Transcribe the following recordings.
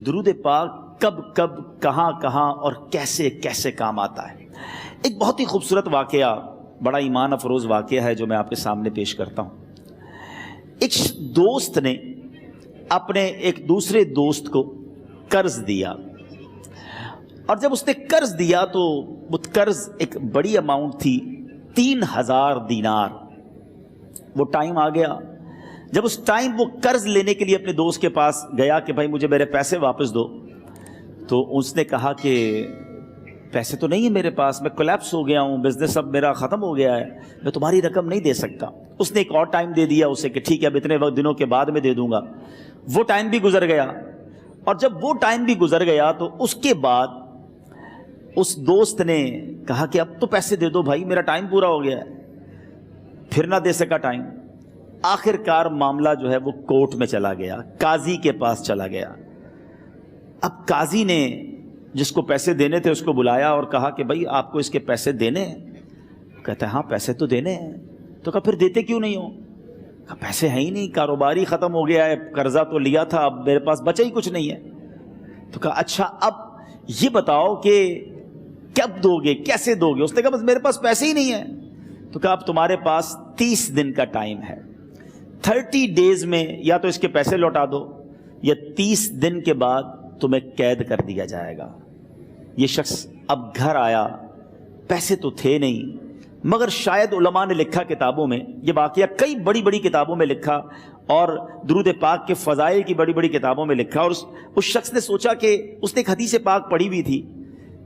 درود پاک کب کب کہاں کہاں اور کیسے کیسے کام آتا ہے۔ ایک بہت ہی خوبصورت واقعہ، بڑا ایمان افروز واقعہ ہے جو میں آپ کے سامنے پیش کرتا ہوں۔ ایک دوست نے اپنے ایک دوسرے دوست کو قرض دیا، اور جب اس نے قرض دیا تو وہ قرض ایک بڑی اماؤنٹ تھی، 3000 دینار۔ وہ ٹائم آ گیا جب اس ٹائم وہ قرض لینے کے لیے اپنے دوست کے پاس گیا کہ بھائی مجھے میرے پیسے واپس دو، تو اس نے کہا کہ پیسے تو نہیں ہے میرے پاس، میں کولیپس ہو گیا ہوں، بزنس اب میرا ختم ہو گیا ہے، میں تمہاری رقم نہیں دے سکتا۔ اس نے ایک اور ٹائم دے دیا اسے کہ ٹھیک ہے اب اتنے دنوں کے بعد میں دے دوں گا۔ وہ ٹائم بھی گزر گیا، اور جب وہ ٹائم بھی گزر گیا تو اس کے بعد اس دوست نے کہا کہ اب تو پیسے دے دو بھائی، میرا ٹائم پورا ہو گیا ہے۔ پھر نہ دے سکا ٹائم۔ آخر کار معاملہ جو ہے وہ کورٹ میں چلا گیا، قاضی کے پاس چلا گیا۔ اب قاضی نے جس کو پیسے دینے تھے اس کو بلایا اور کہا کہ بھائی آپ کو اس کے پیسے دینے ہیں؟ کہتا ہے ہاں پیسے تو دینے ہیں۔ تو کہا پھر دیتے کیوں نہیں ہو؟ کہا پیسے ہیں ہی نہیں، کاروبار ہی ختم ہو گیا ہے، قرضہ تو لیا تھا، اب میرے پاس بچا ہی کچھ نہیں ہے۔ تو کہا اچھا اب یہ بتاؤ کہ کب دو گے، کیسے دو گے؟ اس نے کہا بس میرے پاس پیسے ہی نہیں ہیں۔ تو کہا اب تمہارے پاس 30 دن کا ٹائم ہے، 30 ڈیز میں یا تو اس کے پیسے لوٹا دو یا 30 دن کے بعد تمہیں قید کر دیا جائے گا۔ یہ شخص اب گھر آیا، پیسے تو تھے نہیں، مگر شاید علماء نے لکھا کتابوں میں، یہ واقعہ کئی بڑی بڑی کتابوں میں لکھا اور درود پاک کے فضائل کی بڑی بڑی کتابوں میں لکھا، اور اس شخص نے سوچا کہ اس نے ایک حدیث پاک پڑھی ہوئی تھی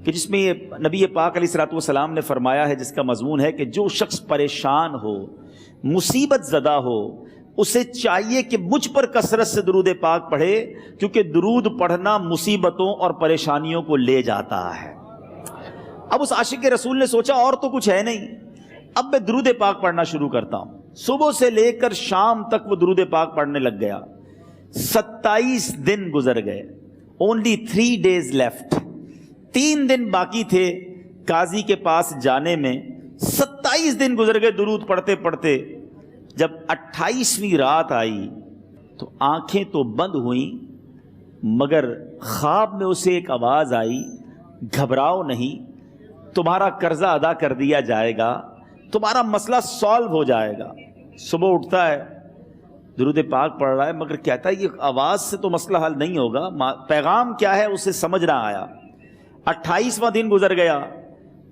کہ جس میں نبی پاک علیہ الصلوۃ والسلام نے فرمایا ہے، جس کا مضمون ہے کہ جو شخص پریشان ہو، مصیبت زدہ ہو، اسے چاہیے کہ مجھ پر کثرت سے درود پاک پڑھے، کیونکہ درود پڑھنا مصیبتوں اور پریشانیوں کو لے جاتا ہے۔ اب اس عاشق رسول نے سوچا اور تو کچھ ہے نہیں، اب میں درود پاک پڑھنا شروع کرتا ہوں۔ صبح سے لے کر شام تک وہ درود پاک پڑھنے لگ گیا۔ 27 دن گزر گئے، only 3 days left، 3 دن باقی تھے قاضی کے پاس جانے میں۔ 27 دن گزر گئے درود پڑھتے پڑھتے۔ جب 28ویں رات آئی تو آنکھیں تو بند ہوئیں، مگر خواب میں اسے ایک آواز آئی، گھبراؤ نہیں، تمہارا قرضہ ادا کر دیا جائے گا، تمہارا مسئلہ سالو ہو جائے گا۔ صبح اٹھتا ہے، درود پاک پڑھ رہا ہے، مگر کہتا ہے یہ آواز سے تو مسئلہ حل نہیں ہوگا، پیغام کیا ہے اسے سمجھ نہ آیا۔ 28واں دن گزر گیا،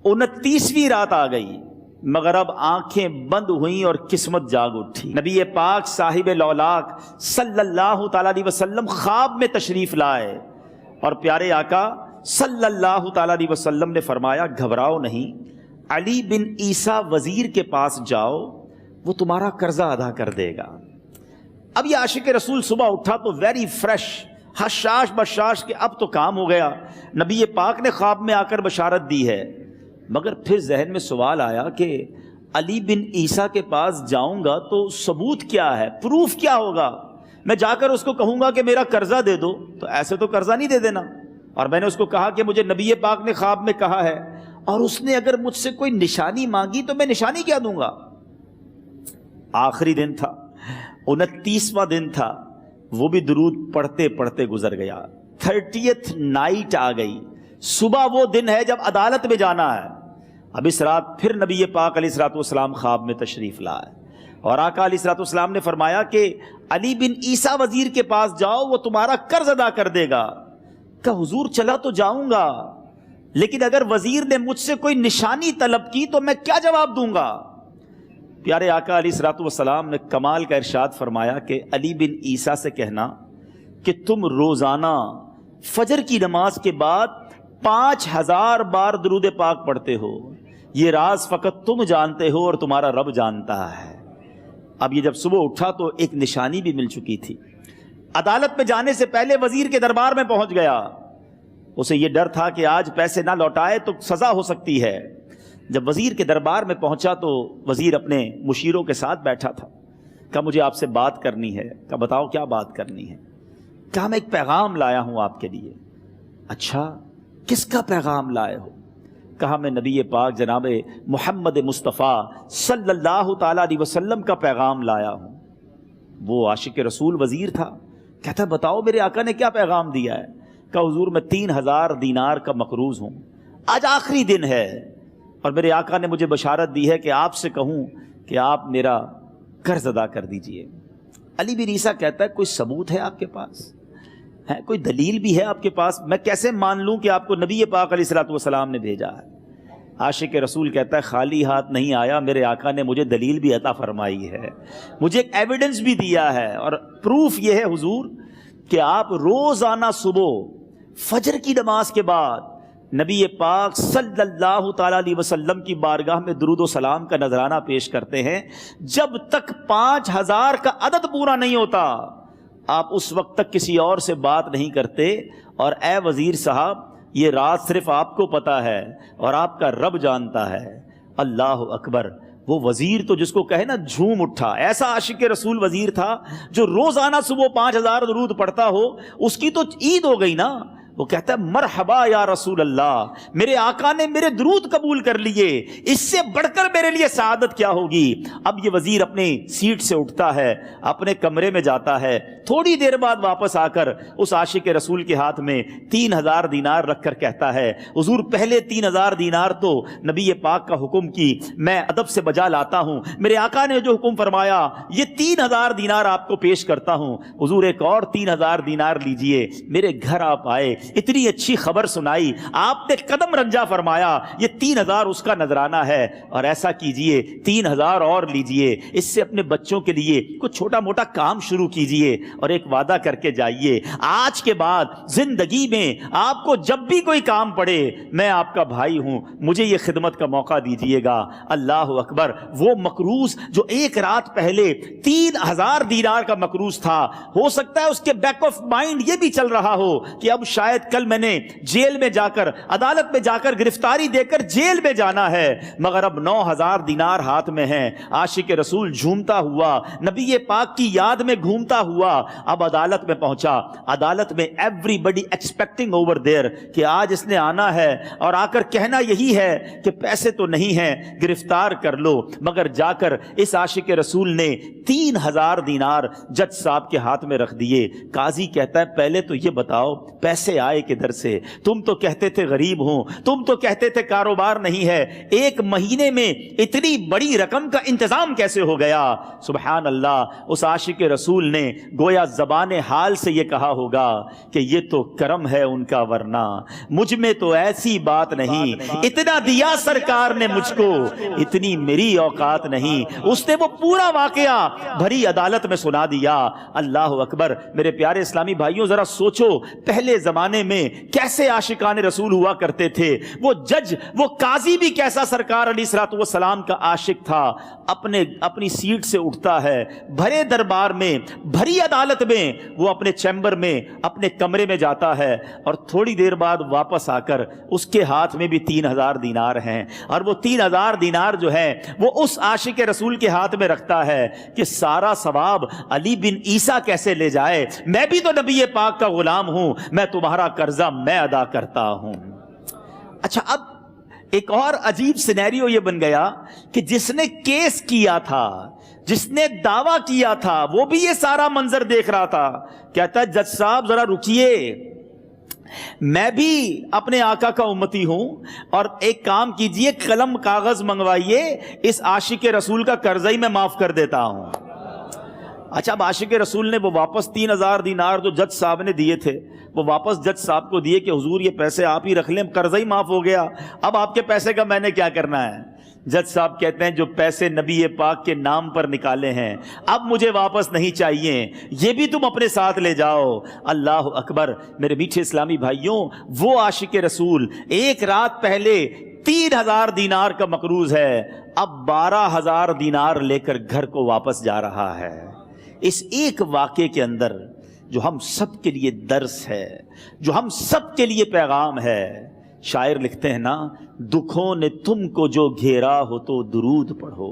29ویں رات آ گئی، مگر اب آنکھیں بند ہوئیں اور قسمت جاگ اٹھی۔ نبی پاک صاحب لولاک صلی اللہ تعالیٰ علیہ وسلم خواب میں تشریف لائے، اور پیارے آقا صلی اللہ تعالیٰ علیہ وسلم نے فرمایا گھبراؤ نہیں، علی بن عیسیٰ وزیر کے پاس جاؤ، وہ تمہارا قرضہ ادا کر دے گا۔ اب یہ عاشق رسول صبح اٹھا تو ویری فریش، حشاش بشاش کہ اب تو کام ہو گیا، نبی پاک نے خواب میں آ کر بشارت دی ہے۔ مگر پھر ذہن میں سوال آیا کہ علی بن عیسیٰ کے پاس جاؤں گا تو ثبوت کیا ہے، پروف کیا ہوگا؟ میں جا کر اس کو کہوں گا کہ میرا قرضہ دے دو، تو ایسے تو قرضہ نہیں دے دینا، اور میں نے اس کو کہا کہ مجھے نبی پاک نے خواب میں کہا ہے، اور اس نے اگر مجھ سے کوئی نشانی مانگی تو میں نشانی کیا دوں گا؟ آخری دن تھا، 29واں دن تھا، وہ بھی درود پڑھتے پڑھتے گزر گیا۔ 30th نائٹ آ گئی، صبح وہ دن ہے جب عدالت میں جانا ہے۔ اب اس رات پھر نبی پاک علیہ الصلوۃ والسلام خواب میں تشریف لائے، اور آقا علیہ الصلوۃ والسلام نے فرمایا کہ علی بن عیسیٰ وزیر کے پاس جاؤ، وہ تمہارا قرض ادا کر دے گا۔ کہ حضور چلا تو جاؤں گا، لیکن اگر وزیر نے مجھ سے کوئی نشانی طلب کی تو میں کیا جواب دوں گا؟ پیارے آقا علیہ الصلوۃ والسلام نے کمال کا ارشاد فرمایا کہ علی بن عیسیٰ سے کہنا کہ تم روزانہ فجر کی نماز کے بعد 5000 بار درود پاک پڑھتے ہو، یہ راز فقط تم جانتے ہو اور تمہارا رب جانتا ہے۔ اب یہ جب صبح اٹھا تو ایک نشانی بھی مل چکی تھی۔ عدالت میں جانے سے پہلے وزیر کے دربار میں پہنچ گیا، اسے یہ ڈر تھا کہ آج پیسے نہ لوٹائے تو سزا ہو سکتی ہے۔ جب وزیر کے دربار میں پہنچا تو وزیر اپنے مشیروں کے ساتھ بیٹھا تھا۔ کہا مجھے آپ سے بات کرنی ہے۔ کہا بتاؤ کیا بات کرنی ہے؟ کہا میں ایک پیغام لایا ہوں آپ کے لیے۔ اچھا کس کا پیغام لائے ہو؟ کہا میں نبی پاک جناب محمد مصطفیٰ صلی اللہ تعالیٰ علیہ وسلم کا پیغام لایا ہوں۔ وہ عاشق رسول وزیر تھا، کہتا بتاؤ میرے آقا نے کیا پیغام دیا ہے؟ کہا حضور میں 3000 دینار کا مقروض ہوں، آج آخری دن ہے اور میرے آقا نے مجھے بشارت دی ہے کہ آپ سے کہوں کہ آپ میرا قرض ادا کر دیجئے۔ علی بن عیسیٰ کہتا ہے کوئی ثبوت ہے آپ کے پاس؟ ہے کوئی دلیل بھی ہے آپ کے پاس؟ میں کیسے مان لوں کہ آپ کو نبی پاک علیہ الصلوۃ والسلام نے بھیجا ہے؟ عاشق رسول کہتا ہے خالی ہاتھ نہیں آیا، میرے آقا نے مجھے دلیل بھی عطا فرمائی ہے، مجھے ایک ایویڈنس بھی دیا ہے، اور پروف یہ ہے حضور کہ آپ روزانہ صبح فجر کی نماز کے بعد نبی پاک صلی اللہ تعالیٰ علیہ وسلم کی بارگاہ میں درود و سلام کا نذرانہ پیش کرتے ہیں۔ جب تک 5000 کا عدد پورا نہیں ہوتا آپ اس وقت تک کسی اور سے بات نہیں کرتے، اور اے وزیر صاحب یہ راز صرف آپ کو پتا ہے اور آپ کا رب جانتا ہے۔ اللہ اکبر! وہ وزیر تو جس کو کہے نا جھوم اٹھا، ایسا عاشق رسول وزیر تھا جو روزانہ صبح 5000 درود پڑھتا ہو، اس کی تو عید ہو گئی نا۔ وہ کہتا ہے مرحبا یا رسول اللہ، میرے آقا نے میرے درود قبول کر لیے، اس سے بڑھ کر میرے لیے سعادت کیا ہوگی۔ اب یہ وزیر اپنی سیٹ سے اٹھتا ہے، اپنے کمرے میں جاتا ہے، تھوڑی دیر بعد واپس آ کر اس عاشق رسول کے ہاتھ میں 3000 دینار رکھ کر کہتا ہے حضور پہلے 3000 دینار تو نبی پاک کا حکم کی میں ادب سے بجا لاتا ہوں، میرے آقا نے جو حکم فرمایا یہ 3000 دینار آپ کو پیش کرتا ہوں، حضور ایک اور 3000 دینار لیجئے۔ میرے گھر آپ آئے، اتنی اچھی خبر سنائی، آپ نے قدم رنجا فرمایا، یہ 3000 اس کا نذرانہ ہے، اور ایسا کیجئے 3000 اور لیجئے، اس سے اپنے بچوں کے لیے کچھ چھوٹا موٹا کام شروع کیجئے، اور ایک وعدہ کر کے جائیے آج کے بعد زندگی میں آپ کو جب بھی کوئی کام پڑے میں آپ کا بھائی ہوں، مجھے یہ خدمت کا موقع دیجئے گا۔ اللہ اکبر! وہ مقروض جو ایک رات پہلے 3000 دینار کا مقروض تھا، ہو سکتا ہے اس کے بیک آف مائنڈ یہ بھی چل رہا ہو کہ اب شاید کل میں نے جیل میں جا کر، عدالت میں جا کر گرفتاری دے کر جیل میں جانا ہے، مگر اب 9000 دینار ہاتھ میں ہیں۔ عاشق رسول جھومتا ہوا نبی پاک کی یاد میں گھومتا ہوا اب عدالت میں پہنچا۔ عدالت میں everybody expecting over there کہ آج اس نے آنا ہے اور آ کر کہنا یہی ہے کہ پیسے تو نہیں ہیں، گرفتار کر لو، مگر جا کر اس عاشق رسول نے 3000 دینار جج صاحب کے ہاتھ میں رکھ دیے۔ قاضی کہتا ہے پہلے تو یہ بتاؤ پیسے آئے کدھر سے؟ تم تو کہتے تھے غریب ہوں، تم تو کہتے تھے کاروبار نہیں ہے، ایک مہینے میں اتنی بڑی رقم کا انتظام کیسے ہو گیا؟ سبحان اللہ! اس عاشق رسول نے گویا زبان حال سے یہ کہا ہوگا کہ یہ تو کرم ہے ان کا، ورنہ مجھ میں تو ایسی بات نہیں، اتنا دیا سرکار نے مجھ کو، اتنی میری اوقات نہیں۔ اس نے وہ پورا واقعہ بھری عدالت میں سنا دیا۔ اللہ اکبر! میرے پیارے اسلامی بھائیوں ذرا سوچو پہلے زمانے میں کیسے عاشقان رسول ہوا کرتے تھے، وہ جج، وہ قاضی بھی کیسا سرکار علیہ الصلوۃ والسلام کا عاشق تھا۔ اپنی سیٹ سے اٹھتا ہے، بھرے دربار میں، بھری عدالت میں، وہ اپنے چیمبر میں، اپنے کمرے میں جاتا ہے، اور تھوڑی دیر بعد واپس آ کر اس کے ہاتھ میں بھی 3000 دینار ہیں، اور وہ 3000 دینار جو ہے وہ اس عاشق رسول کے ہاتھ میں رکھتا ہے کہ سارا ثواب علی بن عیسیٰ کیسے لے جائے، میں بھی تو نبی پاک کا غلام ہوں، میں تمہارا قرضہ میں ادا کرتا ہوں۔ اچھا، اب ایک اور عجیب سینیریو یہ بن گیا کہ جس نے کیس کیا تھا، جس نے دعویٰ کیا تھا، وہ بھی یہ سارا منظر دیکھ رہا تھا۔ کہتا ہے جج صاحب ذرا رکیے، میں بھی اپنے آقا کا امتی ہوں، اور ایک کام کیجئے، قلم کاغذ منگوائیے، اس عاشق رسول کا قرضہ ہی میں معاف کر دیتا ہوں۔ اچھا، اب عاشق رسول نے وہ واپس 3000 دینار جو جج صاحب نے دیے تھے وہ واپس جج صاحب کو دیے کہ حضور یہ پیسے آپ ہی رکھ لیں، قرضہ ہی معاف ہو گیا، اب آپ کے پیسے کا میں نے کیا کرنا ہے؟ جج صاحب کہتے ہیں جو پیسے نبی پاک کے نام پر نکالے ہیں اب مجھے واپس نہیں چاہیے، یہ بھی تم اپنے ساتھ لے جاؤ۔ اللہ اکبر! میرے میٹھے اسلامی بھائیوں، وہ عاشق رسول ایک رات پہلے 3000 دینار کا مقروض ہے، اب 12000 دینار لے کر گھر کو واپس جا رہا ہے۔ اس ایک واقعے کے اندر جو ہم سب کے لیے درس ہے، جو ہم سب کے لیے پیغام ہے، شاعر لکھتے ہیں نا، دکھوں نے تم کو جو گھیرا ہو تو درود پڑھو،